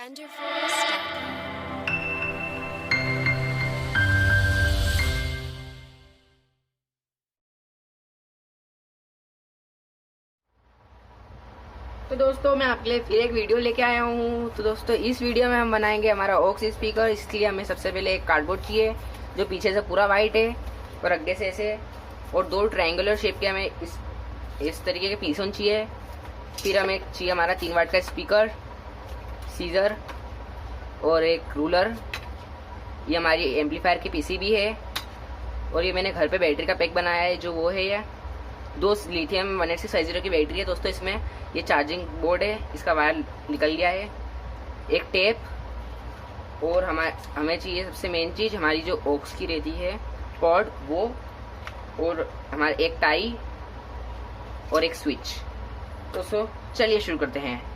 तो दोस्तों मैं आपके लिए फिर एक वीडियो लेके आया हूँ। तो दोस्तों इस वीडियो में हम बनाएंगे हमारा ऑक्स स्पीकर। इसलिए हमें सबसे पहले एक कार्डबोर्ड चाहिए जो पीछे से पूरा वाइट है और आगे से ऐसे, और दो ट्रायंगुलर शेप के हमें इस तरीके के पीसन चाहिए। फिर हमें चाहिए हमारा 3 वाट का स्पीकर, सीजर और एक रूलर। ये हमारी एम्पलीफायर की पीसीबी है। और ये मैंने घर पे बैटरी का पैक बनाया है, जो वो है ये 2 लिथियम 18650 की बैटरी है दोस्तों। इसमें ये चार्जिंग बोर्ड है, इसका वायर निकल गया है, एक टेप, और हमें चाहिए सबसे मेन चीज़ हमारी जो ऑक्स की रहती है कॉर्ड वो, और हमारा एक टाई और एक स्विच। दोस्तों चलिए शुरू करते हैं।